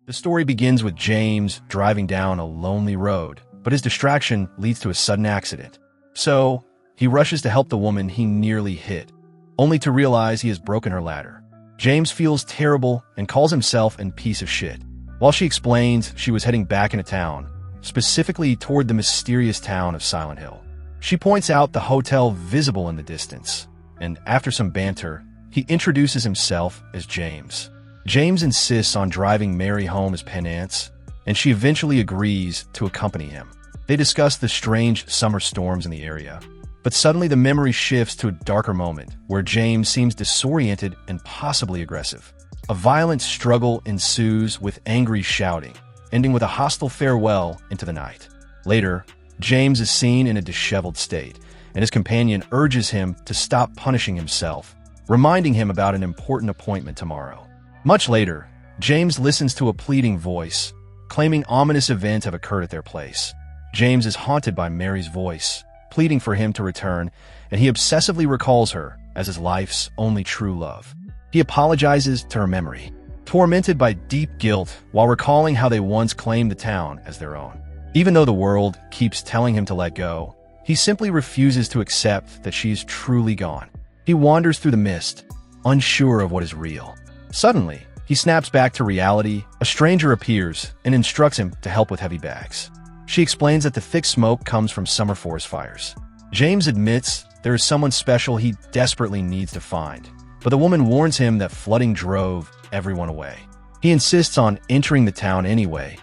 The story begins with James driving down a lonely road, but his distraction leads to a sudden accident. So, he rushes to help the woman he nearly hit, only to realize he has broken her ladder. James feels terrible and calls himself a piece of shit. While she explains she was heading back into town, specifically toward the mysterious town of Silent Hill. She points out the hotel visible in the distance, and after some banter, he introduces himself as James. James insists on driving Mary home as penance, and she eventually agrees to accompany him. They discuss the strange summer storms in the area, but suddenly the memory shifts to a darker moment where James seems disoriented and possibly aggressive. A violent struggle ensues with angry shouting, ending with a hostile farewell into the night. Later, James is seen in a disheveled state, and his companion urges him to stop punishing himself, reminding him about an important appointment tomorrow. Much later, James listens to a pleading voice, claiming ominous events have occurred at their place. James is haunted by Mary's voice, pleading for him to return, and he obsessively recalls her as his life's only true love. He apologizes to her memory, tormented by deep guilt while recalling how they once claimed the town as their own. Even though the world keeps telling him to let go, he simply refuses to accept that she is truly gone. He wanders through the mist, unsure of what is real. Suddenly, he snaps back to reality. A stranger appears and instructs him to help with heavy bags. She explains that the thick smoke comes from summer forest fires. James admits there is someone special he desperately needs to find, but the woman warns him that flooding drove everyone away. He insists on entering the town anyway.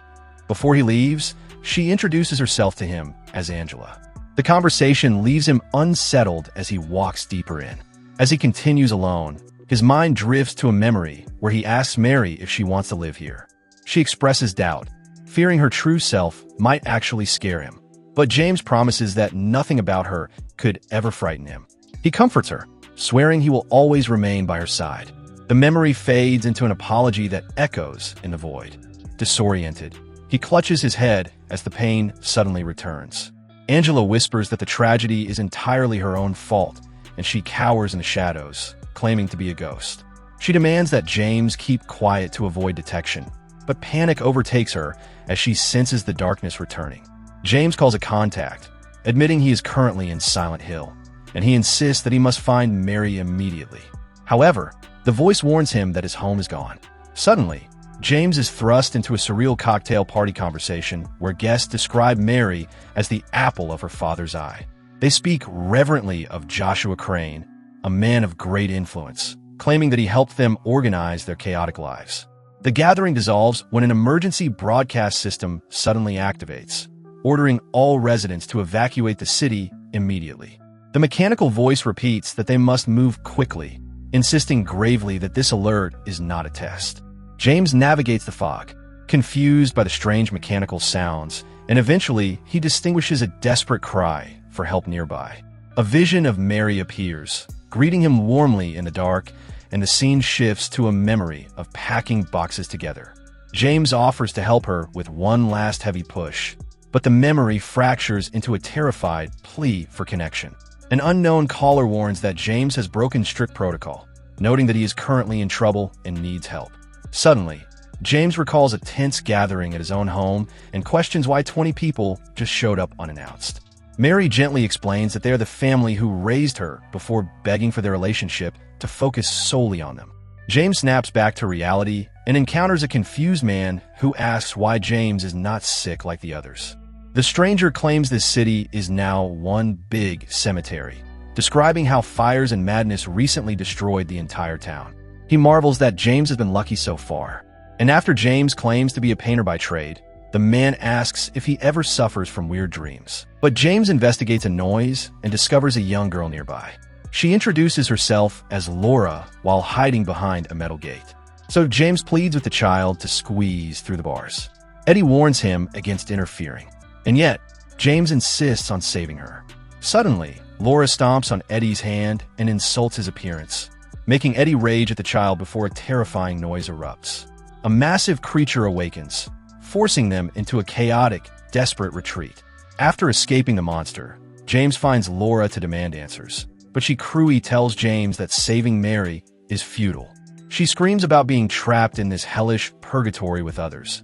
Before he leaves, she introduces herself to him as Angela. The conversation leaves him unsettled as he walks deeper in. As he continues alone, his mind drifts to a memory where he asks Mary if she wants to live here. She expresses doubt, fearing her true self might actually scare him. But James promises that nothing about her could ever frighten him. He comforts her, swearing he will always remain by her side. The memory fades into an apology that echoes in the void. Disoriented, he clutches his head as the pain suddenly returns. Angela whispers that the tragedy is entirely her own fault, and she cowers in the shadows, claiming to be a ghost. She demands that James keep quiet to avoid detection, but panic overtakes her as she senses the darkness returning. James calls a contact, admitting he is currently in Silent Hill, and he insists that he must find Mary immediately. However, the voice warns him that his home is gone. Suddenly, James is thrust into a surreal cocktail party conversation where guests describe Mary as the apple of her father's eye. They speak reverently of Joshua Crane, a man of great influence, claiming that he helped them organize their chaotic lives. The gathering dissolves when an emergency broadcast system suddenly activates, ordering all residents to evacuate the city immediately. The mechanical voice repeats that they must move quickly, insisting gravely that this alert is not a test. James navigates the fog, confused by the strange mechanical sounds, and eventually he distinguishes a desperate cry for help nearby. A vision of Mary appears, greeting him warmly in the dark, and the scene shifts to a memory of packing boxes together. James offers to help her with one last heavy push, but the memory fractures into a terrified plea for connection. An unknown caller warns that James has broken strict protocol, noting that he is currently in trouble and needs help. Suddenly, James recalls a tense gathering at his own home and questions why 20 people just showed up unannounced. Mary gently explains that they are the family who raised her before begging for their relationship to focus solely on them. James snaps back to reality and encounters a confused man who asks why James is not sick like the others. The stranger claims this city is now one big cemetery, describing how fires and madness recently destroyed the entire town. He marvels that James has been lucky so far. And after James claims to be a painter by trade, the man asks if he ever suffers from weird dreams. But James investigates a noise and discovers a young girl nearby. She introduces herself as Laura while hiding behind a metal gate. So James pleads with the child to squeeze through the bars. Eddie warns him against interfering. And yet, James insists on saving her. Suddenly, Laura stomps on Eddie's hand and insults his appearance, making Eddie rage at the child before a terrifying noise erupts. A massive creature awakens, forcing them into a chaotic, desperate retreat. After escaping the monster, James finds Laura to demand answers, but she cruelly tells James that saving Mary is futile. She screams about being trapped in this hellish purgatory with others.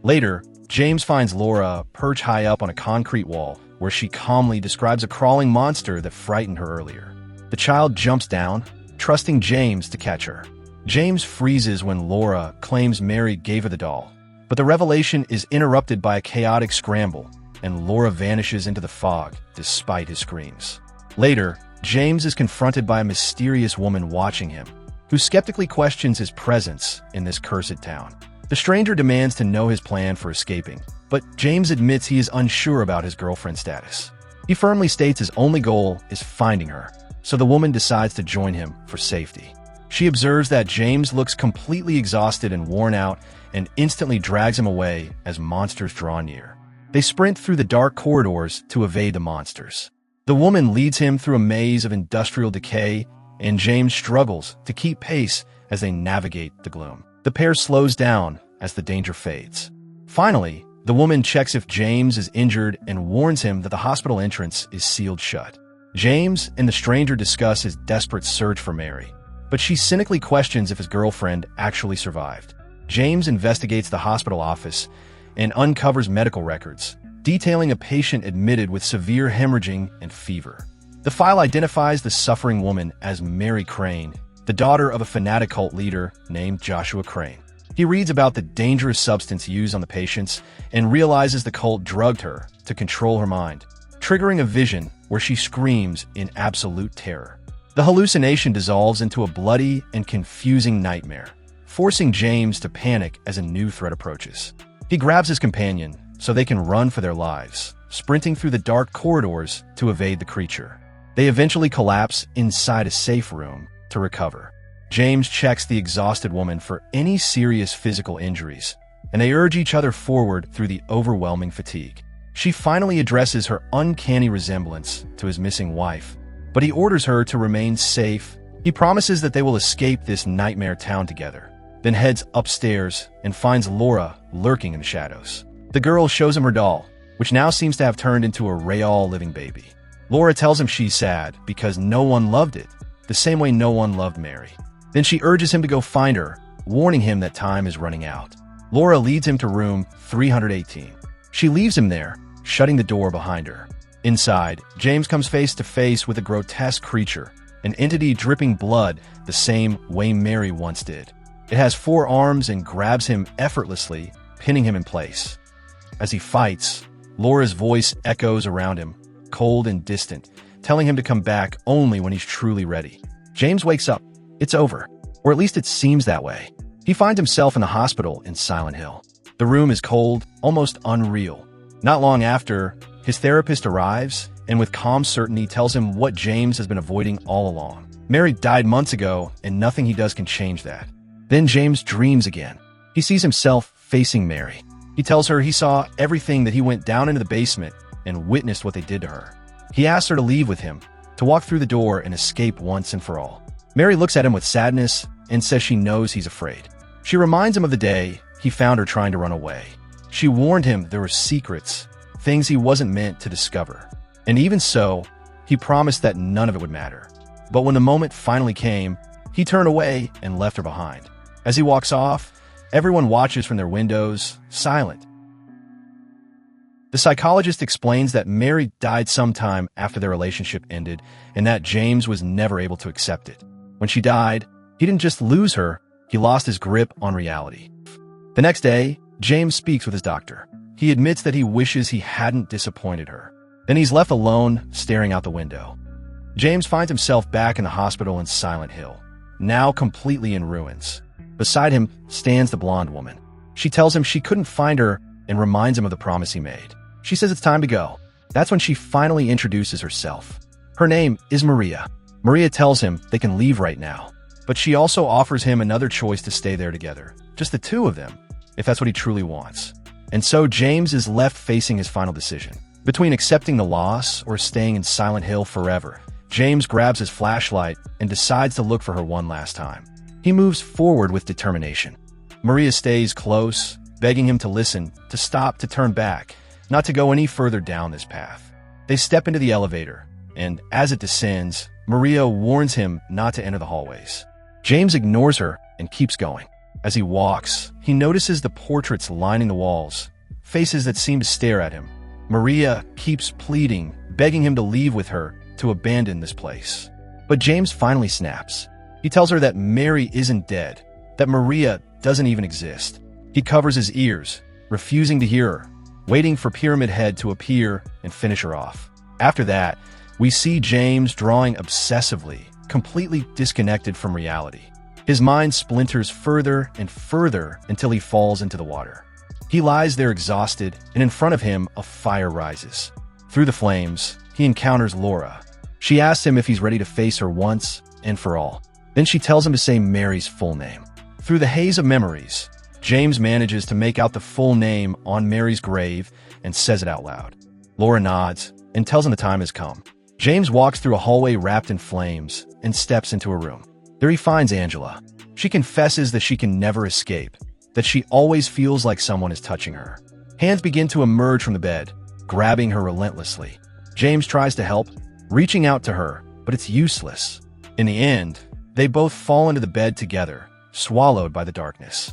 Later, James finds Laura perched high up on a concrete wall where she calmly describes a crawling monster that frightened her earlier. The child jumps down, trusting James to catch her. James freezes when Laura claims Mary gave her the doll, but the revelation is interrupted by a chaotic scramble, and Laura vanishes into the fog despite his screams. Later, James is confronted by a mysterious woman watching him, who skeptically questions his presence in this cursed town. The stranger demands to know his plan for escaping, but James admits he is unsure about his girlfriend's status. He firmly states his only goal is finding her, so the woman decides to join him for safety. She observes that James looks completely exhausted and worn out and instantly drags him away as monsters draw near. They sprint through the dark corridors to evade the monsters. The woman leads him through a maze of industrial decay, and James struggles to keep pace as they navigate the gloom. The pair slows down as the danger fades. Finally, the woman checks if James is injured and warns him that the hospital entrance is sealed shut. James and the stranger discuss his desperate search for Mary, but she cynically questions if his girlfriend actually survived. James investigates the hospital office and uncovers medical records, detailing a patient admitted with severe hemorrhaging and fever. The file identifies the suffering woman as Mary Crane, the daughter of a fanatic cult leader named Joshua Crane. He reads about the dangerous substance used on the patients and realizes the cult drugged her to control her mind, triggering a vision where she screams in absolute terror. The hallucination dissolves into a bloody and confusing nightmare, forcing James to panic as a new threat approaches. He grabs his companion so they can run for their lives, sprinting through the dark corridors to evade the creature. They eventually collapse inside a safe room to recover. James checks the exhausted woman for any serious physical injuries, and they urge each other forward through the overwhelming fatigue. She finally addresses her uncanny resemblance to his missing wife, but he orders her to remain safe. He promises that they will escape this nightmare town together, then heads upstairs and finds Laura lurking in the shadows. The girl shows him her doll, which now seems to have turned into a real living baby. Laura tells him she's sad because no one loved it, the same way no one loved Mary. Then she urges him to go find her, warning him that time is running out. Laura leads him to room 318. She leaves him there, shutting the door behind her. Inside, James comes face to face with a grotesque creature, an entity dripping blood the same way Mary once did. It has 4 arms and grabs him effortlessly, pinning him in place. As he fights, Laura's voice echoes around him, cold and distant, telling him to come back only when he's truly ready. James wakes up. It's over, or at least it seems that way. He finds himself in the hospital in Silent Hill. The room is cold, almost unreal. Not long after, his therapist arrives and with calm certainty tells him what James has been avoiding all along. Mary died months ago, and nothing he does can change that. Then James dreams again. He sees himself facing Mary. He tells her he saw everything, that he went down into the basement and witnessed what they did to her. He asks her to leave with him, to walk through the door and escape once and for all. Mary looks at him with sadness and says she knows he's afraid. She reminds him of the day he found her trying to run away. She warned him there were secrets, things he wasn't meant to discover. And even so, he promised that none of it would matter. But when the moment finally came, he turned away and left her behind. As he walks off, everyone watches from their windows, silent. The psychologist explains that Mary died sometime after their relationship ended and that James was never able to accept it. When she died, he didn't just lose her, he lost his grip on reality. The next day, James speaks with his doctor. He admits that he wishes he hadn't disappointed her. Then he's left alone, staring out the window. James finds himself back in the hospital in Silent Hill, now completely in ruins. Beside him stands the blonde woman. She tells him she couldn't find her and reminds him of the promise he made. She says it's time to go. That's when she finally introduces herself. Her name is Maria. Maria tells him they can leave right now, but she also offers him another choice to stay there together, just the two of them, if that's what he truly wants. And so James is left facing his final decision. Between accepting the loss or staying in Silent Hill forever, James grabs his flashlight and decides to look for her one last time. He moves forward with determination. Maria stays close, begging him to listen, to stop, to turn back, not to go any further down this path. They step into the elevator, and as it descends, Maria warns him not to enter the hallways. James ignores her and keeps going. As he walks, he notices the portraits lining the walls, faces that seem to stare at him. Maria keeps pleading, begging him to leave with her, to abandon this place. But James finally snaps. He tells her that Mary isn't dead, that Maria doesn't even exist. He covers his ears, refusing to hear her, waiting for Pyramid Head to appear and finish her off. After that, we see James drawing obsessively, completely disconnected from reality. His mind splinters further and further until he falls into the water. He lies there exhausted, and in front of him, a fire rises. Through the flames, he encounters Laura. She asks him if he's ready to face her once and for all. Then she tells him to say Mary's full name. Through the haze of memories, James manages to make out the full name on Mary's grave and says it out loud. Laura nods and tells him the time has come. James walks through a hallway wrapped in flames and steps into a room. There he finds Angela. She confesses that she can never escape, that she always feels like someone is touching her. Hands begin to emerge from the bed, grabbing her relentlessly. James tries to help, reaching out to her, but it's useless. In the end, they both fall into the bed together, swallowed by the darkness.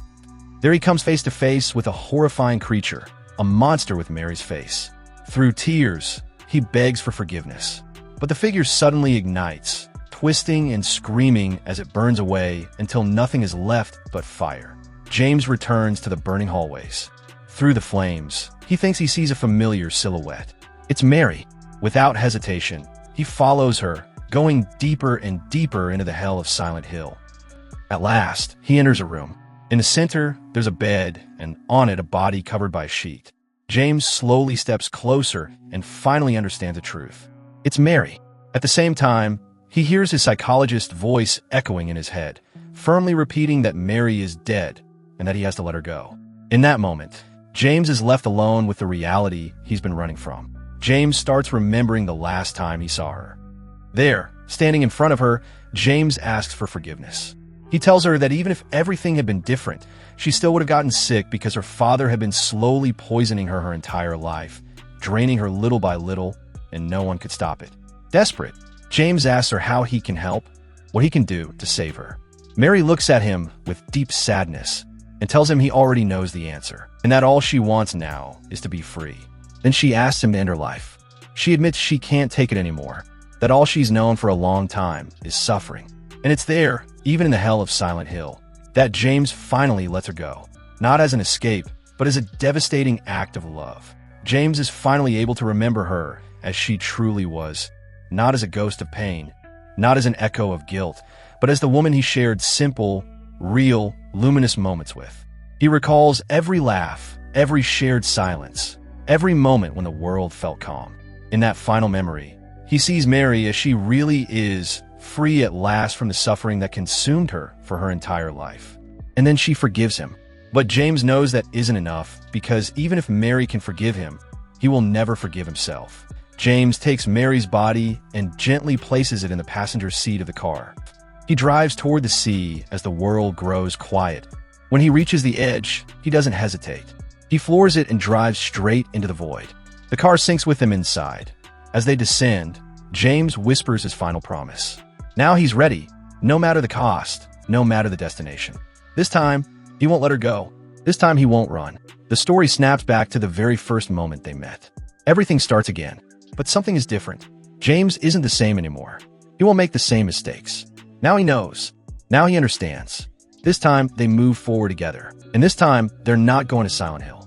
There he comes face to face with a horrifying creature, a monster with Mary's face. Through tears, he begs for forgiveness. But the figure suddenly ignites, twisting and screaming as it burns away until nothing is left but fire. James returns to the burning hallways. Through the flames, he thinks he sees a familiar silhouette. It's Mary. Without hesitation, he follows her, going deeper and deeper into the hell of Silent Hill. At last, he enters a room. In the center, there's a bed, and on it a body covered by a sheet. James slowly steps closer and finally understands the truth. It's Mary. At the same time, he hears his psychologist's voice echoing in his head, firmly repeating that Mary is dead and that he has to let her go. In that moment, James is left alone with the reality he's been running from. James starts remembering the last time he saw her. There, standing in front of her, James asks for forgiveness. He tells her that even if everything had been different, she still would have gotten sick because her father had been slowly poisoning her entire life, draining her little by little, and no one could stop it. Desperate, James asks her how he can help, what he can do to save her. Mary looks at him with deep sadness and tells him he already knows the answer, and that all she wants now is to be free. Then she asks him to end her life. She admits she can't take it anymore, that all she's known for a long time is suffering. And it's there, even in the hell of Silent Hill, that James finally lets her go, not as an escape, but as a devastating act of love. James is finally able to remember her as she truly was, not as a ghost of pain, not as an echo of guilt, but as the woman he shared simple, real, luminous moments with. He recalls every laugh, every shared silence, every moment when the world felt calm. In that final memory, he sees Mary as she really is, free at last from the suffering that consumed her for her entire life. And then she forgives him. But James knows that isn't enough, because even if Mary can forgive him, he will never forgive himself. James takes Mary's body and gently places it in the passenger seat of the car. He drives toward the sea as the world grows quiet. When he reaches the edge, he doesn't hesitate. He floors it and drives straight into the void. The car sinks with him inside. As they descend, James whispers his final promise. Now he's ready, no matter the cost, no matter the destination. This time, he won't let her go. This time he won't run. The story snaps back to the very first moment they met. Everything starts again, but something is different. James isn't the same anymore. He won't make the same mistakes. Now he knows. Now he understands. This time, they move forward together. And this time, they're not going to Silent Hill.